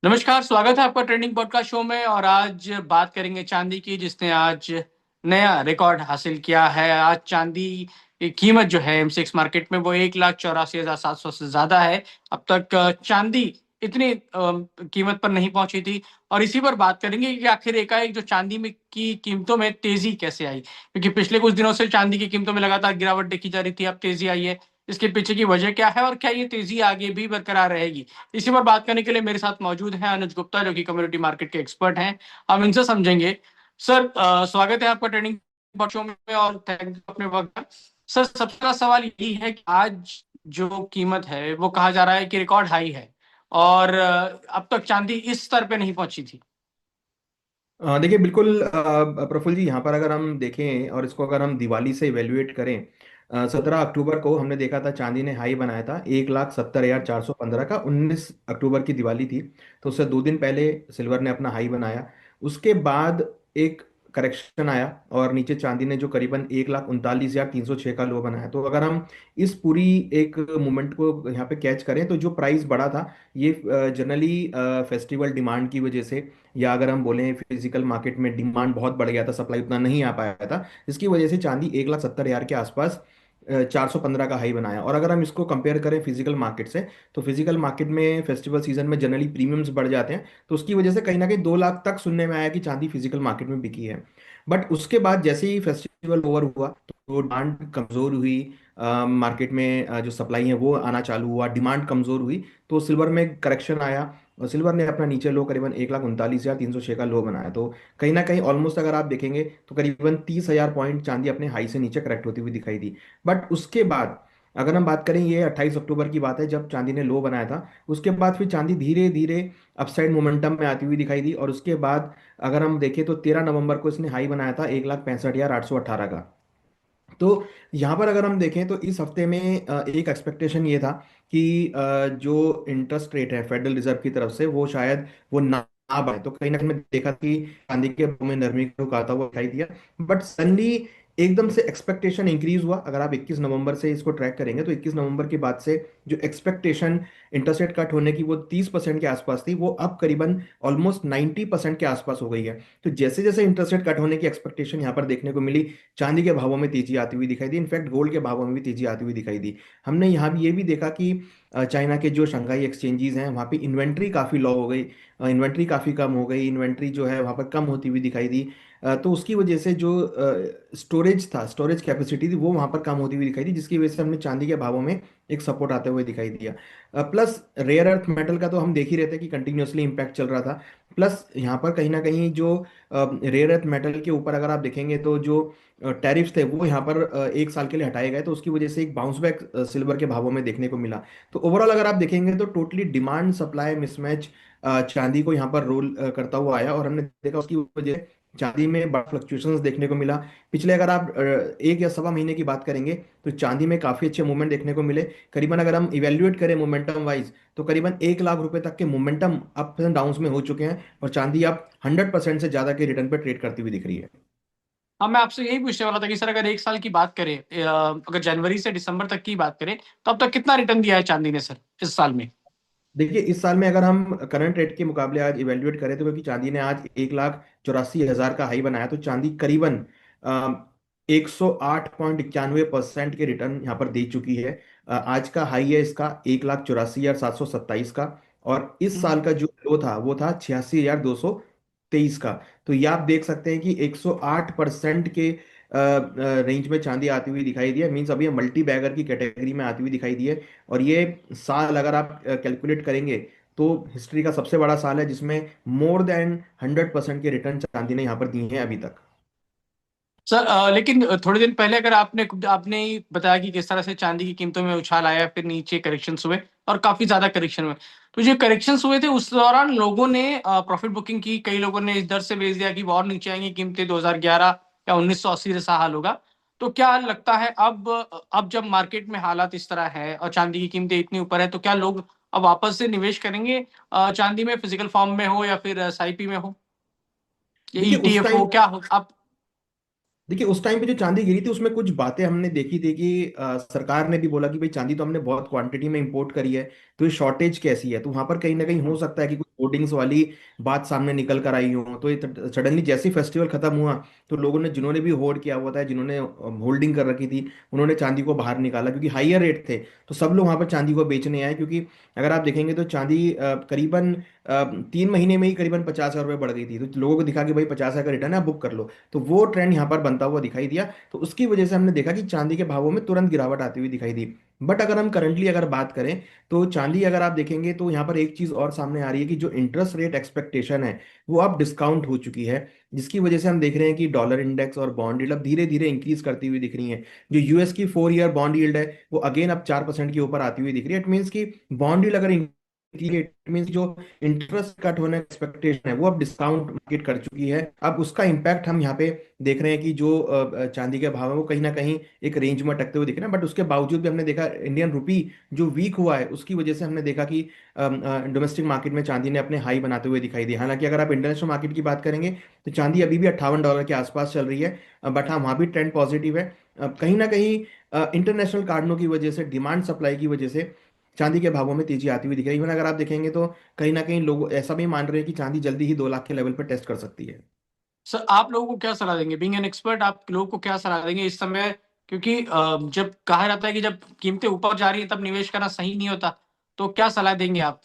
नमस्कार, स्वागत है आपका ट्रेंडिंग पॉडकास्ट शो में। और आज बात करेंगे चांदी की, जिसने आज नया रिकॉर्ड हासिल किया है। आज चांदी की कीमत जो है एमसीएक्स मार्केट में वो 1,84,700 से ज़्यादा है। अब तक चांदी इतनी कीमत पर नहीं पहुंची थी। और इसी पर बात करेंगे कि आखिर एकाएक जो चांदी में की कीमतों में तेजी कैसे आई, क्योंकि पिछले कुछ दिनों से चांदी की कीमतों में लगातार गिरावट देखी जा रही थी। अब तेजी आई है, इसके पीछे की वजह क्या है और क्या ये तेजी आगे भी बरकरार रहेगी? इसी पर बात करने के लिए मेरे साथ मौजूद हैं अनुज गुप्ता, जो कि कम्युनिटी मार्केट के एक्सपर्ट हैं। हम इनसे समझेंगे। सर, स्वागत है आपका ट्रेडिंग शो में और थैंक यू अपने वक्त का। सर, सबसे बड़ा सवाल यही है कि आज जो कीमत है वो कहा जा रहा है कि रिकॉर्ड हाई है, और अब तक चांदी इस स्तर पे नहीं पहुंची थी। देखिए बिल्कुल प्रफुल्ल जी, यहाँ पर अगर हम देखें और इसको अगर हम दिवाली से इवेल्युएट करें, 17 अक्टूबर को हमने देखा था चांदी ने हाई बनाया था 1,70,415 का। 19 अक्टूबर की दिवाली थी, तो उससे 2 दिन पहले सिल्वर ने अपना हाई बनाया। उसके बाद एक करेक्शन आया और नीचे चांदी ने जो करीबन 1,39,306 का लो बनाया। तो अगर हम इस पूरी एक मूवमेंट को यहाँ पे कैच करें तो जो प्राइस बढ़ा था, ये जनरली फेस्टिवल डिमांड की वजह से, या अगर हम बोलें फिजिकल मार्केट में डिमांड बहुत बढ़ गया था, सप्लाई उतना नहीं आ पाया था, इसकी वजह से चांदी 1,70,000 के आसपास 415 का हाई बनाया। और अगर हम इसको कंपेयर करें फिजिकल मार्केट से, तो फिजिकल मार्केट में फेस्टिवल सीजन में जनरली प्रीमियम्स बढ़ जाते हैं, तो उसकी वजह से कहीं ना कहीं 2 लाख तक सुनने में आया कि चांदी फिजिकल मार्केट में बिकी है। बट उसके बाद जैसे ही फेस्टिवल ओवर हुआ तो डिमांड कमजोर हुई। मार्केट में जो सप्लाई है वो आना चालू हुआ, डिमांड कमजोर हुई, तो सिल्वर में करेक्शन आया और सिल्वर ने अपना नीचे लो करीबन 1,39,306 का लो बनाया। तो कहीं ना कहीं ऑलमोस्ट अगर आप देखेंगे तो करीबन 30,000 पॉइंट चांदी अपने हाई से नीचे करेक्ट होती हुई दिखाई दी। बट उसके बाद अगर हम बात करें, ये 28 अक्टूबर की बात है जब चांदी ने लो बनाया था, उसके बाद फिर चांदी धीरे धीरे अपसाइड मोमेंटम में आती हुई दिखाई दी। और उसके बाद अगर हम देखें तो 13 नवंबर को इसने हाई बनाया था 1,65,818 का। तो यहाँ पर अगर हम देखें तो इस हफ्ते में एक एक्सपेक्टेशन ये था कि जो इंटरेस्ट रेट है फेडरल रिजर्व की तरफ से वो शायद वो ना बढ़े। तो कहीं ना कहीं मैंने देखा कि चांदी के भाव में नरमी का रुख आता हुआ दिखाई दिया। बट सडनली एकदम से एक्सपेक्टेशन इंक्रीज हुआ। अगर आप 21 नवंबर से इसको ट्रैक करेंगे तो 21 नवंबर के बाद से जो एक्सपेक्टेशन इंटरेस्ट रेट कट होने की वो 30% के आसपास थी, वो अब करीबन ऑलमोस्ट 90% के आसपास हो गई है। तो जैसे जैसे इंटरेस्ट रेट कट होने की एक्सपेक्टेशन यहाँ पर देखने को मिली, चांदी के भावों में तेजी आती हुई दिखाई दी। इनफैक्ट गोल्ड के भावों में भी तेजी आती हुई दिखाई दी। हमने यहाँ भी ये भी देखा कि चाइना के जो शंघाई एक्सचेंजेस हैं वहाँ पे इन्वेंट्री काफ़ी लो हो गई, इन्वेंट्री काफ़ी कम हो गई, इन्वेंट्री जो है वहाँ पर कम होती हुई दिखाई दी। तो उसकी वजह से जो स्टोरेज था, स्टोरेज कैपेसिटी थी, वो वहाँ पर कम होती हुई दिखाई दी, जिसकी वजह से हमने चांदी के भावों में एक सपोर्ट आते हुए दिखाई दिया। प्लस रेयर अर्थ मेटल का तो हम देख ही रहे थे कि कंटिन्यूअसली इम्पैक्ट चल रहा था। प्लस यहाँ पर कहीं ना कहीं जो रेयर अर्थ मेटल के ऊपर अगर आप देखेंगे तो जो टैरिफ्स थे वो यहाँ पर 1 साल के लिए हटाए गए, तो उसकी वजह से एक बाउंस बैक सिल्वर के भावों में देखने को मिला। तो ओवरऑल अगर आप देखेंगे तो टोटली डिमांड सप्लाई मिसमैच चांदी को यहाँ पर रोल करता हुआ आया, और हमने देखा उसकी वजह से चांदी में बड़ा फ्लक्चुएशंस देखने को मिला। पिछले अगर आप 1 या सवा महीने की बात करेंगे तो चांदी में काफी अच्छे मूवमेंट देखने को मिले। करीबन अगर हम इवेल्युएट करें मोमेंटम वाइज तो करीबन 1 लाख रुपए तक के मोमेंटम अप एंड डाउन में हो चुके हैं, और चांदी अब 100% से ज्यादा के रिटर्न पर ट्रेड करती हुई दिख रही है। हाँ, मैं आपसे यही पूछने वाला था कि सर, अगर एक साल की बात करें, अगर जनवरी से दिसंबर तक की बात करें, तो अब तक कितना रिटर्न दिया है चांदी ने सर इस साल में? देखिए इस साल में अगर हम करंट रेट के मुकाबले आज इवेल्युएट करें तो, क्योंकि चांदी ने आज 1,84,000 का हाई बनाया, तो चांदी करीबन 108.91% के रिटर्न यहाँ पर दे चुकी है। आज का हाई है इसका 1,84,727 का, और इस साल का जो लो था वो था 86,223 का। तो ये आप देख सकते हैं कि 108% के रेंज में चांदी आती हुई दिखाई दी है। मीन्स अभी मल्टी बैगर की कैटेगरी में आती हुई दिखाई दी है। और ये साल अगर आप कैलकुलेट करेंगे तो हिस्ट्री का सबसे बड़ा साल है जिसमें मोर देन 100% के रिटर्न चांदी ने यहाँ पर दिए हैं अभी तक। सर, लेकिन थोड़े दिन पहले अगर आपने आपने ही बताया कि किस तरह से चांदी की कीमतों में उछाल आया, फिर नीचे करेक्शंस हुए और काफी ज्यादा करेक्शन हुए। तो जो करेक्शंस हुए थे उस दौरान लोगों ने प्रॉफिट बुकिंग की। कई लोगों ने इस डर से बेच दिया कि और नीचे आएंगी कीमतें, 2011 या 1980 जैसा हाल होगा। तो क्या लगता है अब जब मार्केट में हालात इस तरह है और चांदी की कीमतें इतनी ऊपर है, तो क्या लोग अब वापस से निवेश करेंगे चांदी में, फिजिकल फॉर्म में हो या फिर एसआईपी में हो या देखिए उस ईटीएफ टाइम हो, क्या हो अब? देखिए उस टाइम पे जो चांदी गिरी थी उसमें कुछ बातें हमने देखी थी कि सरकार ने भी बोला कि भाई चांदी तो हमने बहुत क्वांटिटी में इंपोर्ट करी है, तो ये शॉर्टेज कैसी है। तो वहां पर कहीं ना कहीं हो सकता है कि कुछ होर्डिंग्स वाली बात सामने निकल कर आई हो, तो ये सडनली जैसे फेस्टिवल खत्म हुआ तो लोगों ने, जिन्होंने भी होल्ड किया हुआ था, जिन्होंने होल्डिंग कर रखी थी, उन्होंने चांदी को बाहर निकाला क्योंकि हाइयर रेट थे। तो सब लोग वहां पर चांदी को बेचने आए, क्योंकि अगर आप देखेंगे तो चांदी करीबन 3 महीने में ही करीबन 50,000 रुपये बढ़ गई थी। तो लोगों को दिखा कि भाई 50,000 का रिटर्न है, आप बुक कर लो। तो वो ट्रेंड यहाँ पर बनता हुआ दिखाई दिया। तो उसकी वजह से हमने देखा कि चांदी के भावों में तुरंत गिरावट आती हुई दिखाई दी। बट अगर हम करंटली अगर बात करें तो चांदी अगर आप देखेंगे तो यहाँ पर एक चीज और सामने आ रही है कि जो इंटरेस्ट रेट एक्सपेक्टेशन है वो अब डिस्काउंट हो चुकी है, जिसकी वजह से हम देख रहे हैं कि डॉलर इंडेक्स और बॉन्ड यील्ड अब धीरे धीरे इंक्रीज करती हुई दिख रही है। जो यूएस की 4 ईयर बॉन्ड यील्ड है वो अगेन अब 4% के ऊपर आती हुई दिख रही है। इट मीन्स कि बॉन्ड यील्ड अगर इट मीन्स जो इंटरेस्ट कट होने का एक्सपेक्टेशन है वो अब डिस्काउंट मार्केट कर चुकी है। अब उसका इम्पैक्ट हम यहाँ पे देख रहे हैं कि जो चांदी के भाव है वो कहीं ना कहीं एक रेंज में अटकते हुए दिख रहे हैं। बट उसके बावजूद भी हमने देखा इंडियन रुपी जो वीक हुआ है उसकी वजह से हमने देखा कि डोमेस्टिक मार्केट में चांदी ने अपने हाई बनाते हुए दिखाई दिए। हालांकि अगर आप इंटरनेशनल मार्केट की बात करेंगे तो चांदी अभी भी $58 के आसपास चल रही है। बट हाँ, वहाँ भी ट्रेंड पॉजिटिव है। कहीं ना कहीं इंटरनेशनल कारणों की वजह से, डिमांड सप्लाई की वजह से चांदी के भावों में तेजी आती हुई दिख रही है। इवन अगर आप देखेंगे तो कहीं ना कहीं लोग ऐसा भी मान रहे हैं कि चांदी जल्दी ही 2 लाख के लेवल पर टेस्ट कर सकती है। सर आप लोगों को क्या सलाह देंगे, बीइंग एन एक्सपर्ट आप लोगों को क्या सलाह देंगे इस समय, क्योंकि जब कहा जाता है कि जब कीमतें ऊपर जा रही हैं तब निवेश करना सही नहीं होता, तो क्या सलाह देंगे आप?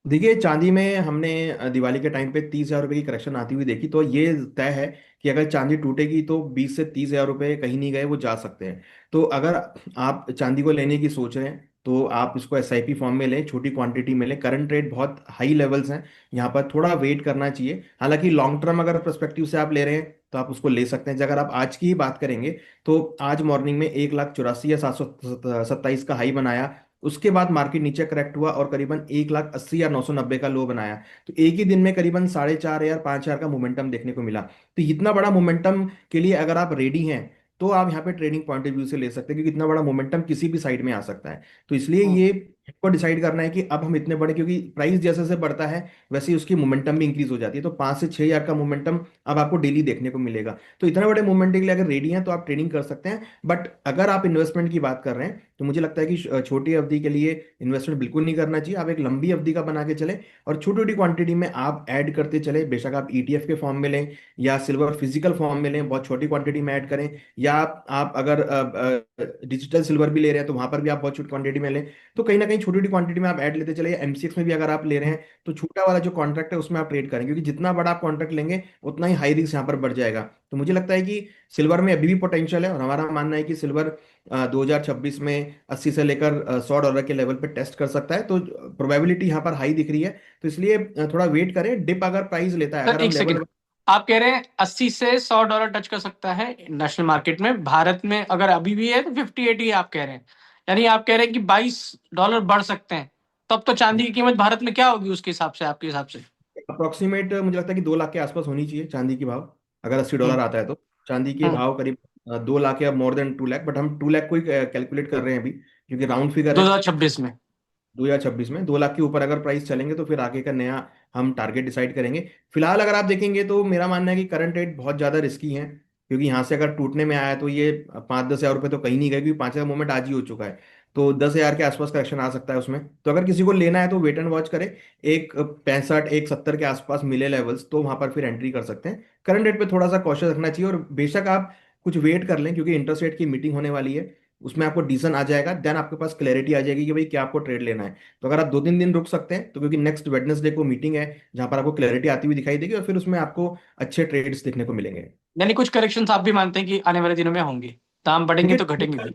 देखिए, चांदी में हमने दिवाली के टाइम पे 30,000 रुपये की करेक्शन आती हुई देखी। तो ये तय है कि अगर चांदी टूटेगी तो 20 से 30,000 रुपये कहीं नहीं गए, वो जा सकते हैं। तो अगर आप चांदी को लेने की सोच रहे हैं तो आप इसको एसआईपी फॉर्म में लें, छोटी क्वांटिटी में लें। करंट रेट बहुत हाई लेवल्स हैं, यहाँ पर थोड़ा वेट करना चाहिए। हालांकि लॉन्ग टर्म अगर पर्सपेक्टिव से आप ले रहे हैं तो आप उसको ले सकते हैं। अगर आप आज की ही बात करेंगे तो आज मॉर्निंग में 1,84,727 का हाई बनाया, उसके बाद मार्केट नीचे करेक्ट हुआ और करीबन 1,80,990 का लो बनाया। तो एक ही दिन में करीबन 4,500 5,000 का मोमेंटम देखने को मिला। तो इतना बड़ा मोमेंटम के लिए अगर आप रेडी हैं तो आप यहाँ पे ट्रेडिंग पॉइंट ऑफ व्यू से ले सकते हैं, क्योंकि इतना बड़ा मोमेंटम किसी भी साइड में आ सकता है। तो इसलिए हम्म। ये को डिसाइड करना है कि अब हम इतने बड़े, क्योंकि प्राइस जैसे जैसे बढ़ता है वैसे ही उसकी मोमेंटम भी इंक्रीज हो जाती है। तो 5 से 6 हज़ार का मोमेंटम अब आपको डेली देखने को मिलेगा। तो इतने बड़े मोमेंट के लिए अगर रेडी हैं तो आप ट्रेडिंग कर सकते हैं। बट अगर आप इन्वेस्टमेंट की बात कर रहे हैं तो मुझे लगता है कि छोटी अवधि के लिए इन्वेस्टमेंट बिल्कुल नहीं करना चाहिए। आप एक लंबी अवधि का बना के चले और छोटी छोटी क्वांटिटी में आप ऐड करते चले। बेशक आप ईटीएफ के फॉर्म में लें या सिल्वर फिजिकल फॉर्म में लें, बहुत छोटी क्वांटिटी में ऐड करें। या आप अगर डिजिटल सिल्वर भी ले रहे हैं तो वहां पर भी आप बहुत छोटी क्वांटिटी में लें। तो कहीं ना कहीं छोटी छोटी क्वांटिटी में आप ऐड लेते चले। एमसीएक्स में भी अगर आप ले रहे हैं तो छोटा वाला जो कॉन्ट्रैक्ट है उसमें आप ट्रेड करें, क्योंकि जितना बड़ा आप कॉन्ट्रैक्ट लेंगे उतना ही हाई रिस्क यहाँ पर बढ़ जाएगा। तो मुझे लगता है कि सिल्वर में अभी भी पोटेंशियल है, और हमारा मानना है कि सिल्वर 2026 में 80 से लेकर $100 के लेवल पे टेस्ट कर सकता है। तो प्रोबेबिलिटी यहाँ पर हाई दिख रही है। तो इसलिए थोड़ा वेट करें। डिप अगर प्राइस लेता है, सर अगर हम एक लेवल। सेकंड, आप कह रहे हैं 80 से $100 टच कर सकता है नेशनल मार्केट में, भारत में अगर अभी भी है तो 58 ही आप कह रहे हैं, यानी आप कह रहे हैं कि $22 बढ़ सकते हैं, तब तो चांदी की कीमत भारत में क्या होगी उसके हिसाब से, आपके हिसाब से? अप्रोक्सीमेट मुझे लगता है कि 2 लाख के आसपास होनी चाहिए चांदी की भाव। अगर $80 हम्म। आता है तो चांदी के हम्म। भाव करीब 2 लाख या मोर देन 2 लाख। बट हम 2 लाख को ही कैलकुलेट कर रहे हैं अभी, क्योंकि राउंड फिगर है। 2026 में? 2026 में 2 लाख के ऊपर अगर प्राइस चलेंगे तो फिर आगे का नया हम टारगेट डिसाइड करेंगे। फिलहाल अगर आप देखेंगे तो मेरा मानना है कि करंट रेट बहुत ज़्यादा रिस्की है, क्योंकि यहाँ से अगर टूटने में आया तो ये 5-10 हज़ार रुपये तो कहीं नहीं गए, क्योंकि 5 हज़ार मूवमेंट आज ही हो चुका है। तो 10 हज़ार के आसपास करेक्शन आ सकता है उसमें। तो अगर किसी को लेना है तो वेट एंड वॉच करे। एक 65 170 के आसपास मिले लेवल्स तो वहां पर फिर एंट्री कर सकते हैं। करंट रेट पे थोड़ा सा कॉशियस रखना चाहिए, और बेशक आप कुछ वेट कर लें, क्योंकि इंटरेस्ट रेट की मीटिंग होने वाली है, उसमें आपको डिसीजन आ जाएगा। देन आपके पास क्लैरिटी आ जाएगी कि भाई क्या आपको ट्रेड लेना है। तो अगर आप 2-3 दिन रुक सकते हैं तो, क्योंकि नेक्स्ट वेडनेसडे को मीटिंग है जहां पर आपको क्लैरिटी आती हुई दिखाई देगी और फिर उसमें आपको अच्छे ट्रेड्स देखने को मिलेंगे। यानी कुछ करेक्शंस आप भी मानते हैं कि आने वाले दिनों में होंगे, दाम बढ़ेंगे देखिए तो घटेंगे भी?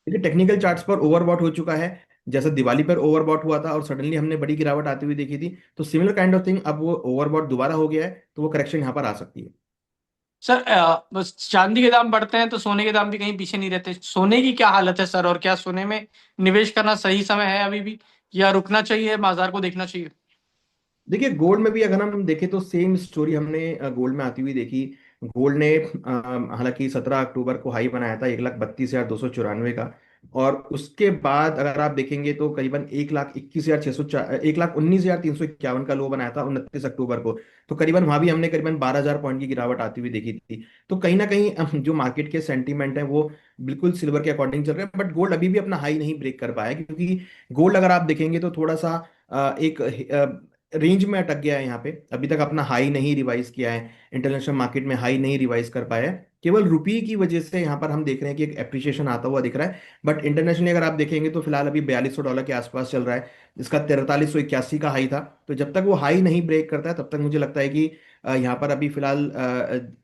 देखिए टेक्निकल चार्ट्स पर ओवरबॉट हो चुका है। जैसे दिवाली पर ओवरबॉट हुआ था और सडनली हमने बड़ी गिरावट आती हुई देखी थी, तो सिमिलर काइंड ऑफ थिंग अब वो ओवरबॉट दोबारा हो गया है, तो वो करेक्शन यहाँ पर आ सकती है। सर बस चांदी के दाम बढ़ते हैं तो सोने के दाम भी कहीं पीछे नहीं रहते, सोने की क्या हालत है सर, और क्या सोने में निवेश करना सही समय है अभी भी, या रुकना चाहिए, बाजार को देखना चाहिए? देखिए, गोल्ड में भी अगर हम देखें तो सेम स्टोरी हमने गोल्ड में आती हुई देखी। गोल्ड ने हालांकि 17 अक्टूबर को हाई बनाया था 1,32,294 का। और उसके बाद अगर आप देखेंगे तो करीबन 1,21,600, 1,19,351 का लो बनाया था 29 अक्टूबर को। तो करीबन वहां भी हमने करीबन 12,000 पॉइंट की गिरावट आती हुई देखी थी। तो कहीं ना कहीं जो मार्केट के सेंटीमेंट है वो बिल्कुल सिल्वर के अकॉर्डिंग चल रहे हैं। बट गोल्ड अभी भी अपना हाई नहीं ब्रेक कर पाया, क्योंकि गोल्ड अगर आप देखेंगे तो थोड़ा सा एक रेंज में अटक गया है यहाँ पे, अभी तक अपना हाई नहीं रिवाइज किया है, इंटरनेशनल मार्केट में हाई नहीं रिवाइज कर पाया है। केवल रुपये की वजह से यहाँ पर हम देख रहे हैं कि एक एप्रिसिएशन आता हुआ दिख रहा है। बट इंटरनेशनली अगर आप देखेंगे तो फिलहाल अभी $4200 के आसपास चल रहा है, इसका 4381 का हाई था। तो जब तक वो हाई नहीं ब्रेक करता है तब तक मुझे लगता है कि यहाँ पर अभी फिलहाल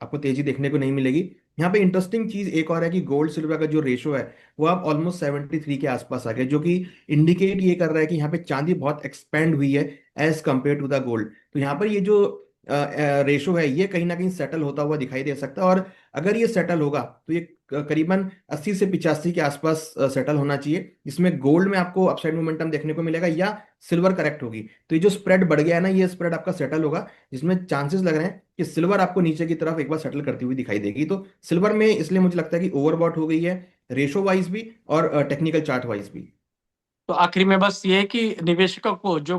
आपको तेजी देखने को नहीं मिलेगी। यहाँ पे इंटरेस्टिंग चीज एक और है कि गोल्ड सिल्वर का जो रेशो है वो अब ऑलमोस्ट 73 के आसपास आ गया, जो कि इंडिकेट ये कर रहा है कि यहाँ पे चांदी बहुत एक्सपेंड हुई है as compare to the gold. तो यहाँ पर ये जो रेशो है ये कहीं ना कहीं सेटल होता हुआ दिखाई दे सकता है। और अगर ये सेटल होगा तो ये करीबन 80 से 85 के आसपास सेटल होना चाहिए, जिसमें गोल्ड में आपको अपसाइड मोमेंटम देखने को मिलेगा या सिल्वर करेक्ट होगी। तो ये जो स्प्रेड बढ़ गया है ना, ये स्प्रेड आपका सेटल होगा, जिसमें चांसेस लग रहे हैं कि सिल्वर आपको नीचे की तरफ एक बार सेटल करती हुई दिखाई देगी। तो सिल्वर में इसलिए मुझे लगता है कि ओवरबॉट हो गई है, रेशो वाइज भी और टेक्निकल चार्ट वाइज भी। तो आखिरी में बस ये है कि निवेशकों को जो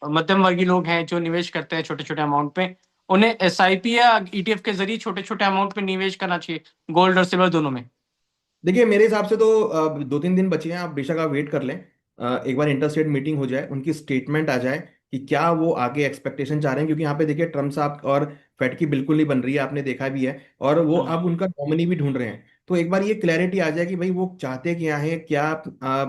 मध्यम वर्गीय लोग हैं जो निवेश करते हैं छोटे छोटे अमाउंट पे, उन्हें एसआईपी या ईटीएफ के जरिए छोटे छोटे अमाउंट पे निवेश करना चाहिए, गोल्ड और सिल्वर दोनों में। देखिए मेरे हिसाब से तो 2-3 दिन बचे हैं, आप बेशक आप वेट कर लें। एक बार इंटरस्टेट मीटिंग हो जाए, उनकी स्टेटमेंट आ जाए कि क्या वो आगे एक्सपेक्टेशन चाह रहे हैं, क्योंककि यहाँ पे देखिए ट्रम्प साहब और फेड की बिल्कुल नहीं बन रही है, आपने देखा भी है। और वो हम्म। अब उनका नॉमिनी भी ढूंढ रहे हैं। तो एक बार ये क्लैरिटी आ जाए कि भाई वो चाहते क्या है, क्या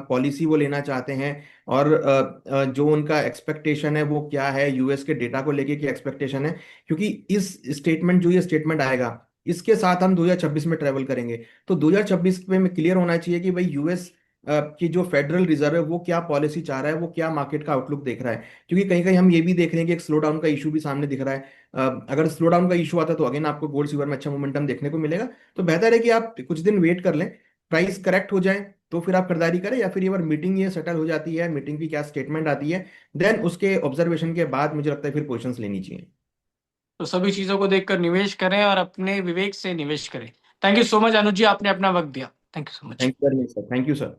पॉलिसी वो लेना चाहते हैं, और जो उनका एक्सपेक्टेशन है वो क्या है, यूएस के डेटा को लेके क्या एक्सपेक्टेशन है। क्योंकि इस स्टेटमेंट जो ये स्टेटमेंट आएगा, इसके साथ हम 2026 में ट्रेवल करेंगे। तो 2026 में क्लियर होना चाहिए कि भाई यूएस की जो फेडरल रिजर्व है वो क्या पॉलिसी चाह रहा है, वो क्या मार्केट का आउटलुक देख रहा है। क्योंकि कहीं कहीं हम ये भी देख रहे हैं कि एक स्लो डाउन का इशू भी सामने दिख रहा है। अगर स्लो डाउन का इशू आता है तो अगेन आपको गोल्ड सिल्वर में अच्छा मोमेंटम देखने को मिलेगा। तो बेहतर है कि आप कुछ दिन वेट कर लें, प्राइस करेक्ट हो जाए तो फिर आप खरीदारी करें, या फिर ये बार मीटिंग ये सेटल हो जाती है, मीटिंग की क्या स्टेटमेंट आती है, देन उसके ऑब्जर्वेशन के बाद मुझे लगता है फिर पोजिशंस लेनी चाहिए। तो सभी चीजों को देखकर निवेश करें और अपने विवेक से निवेश करें। थैंक यू सो मच अनुज जी, आपने अपना वक्त दिया। Thank you so much. Thank you very much sir, thank you sir.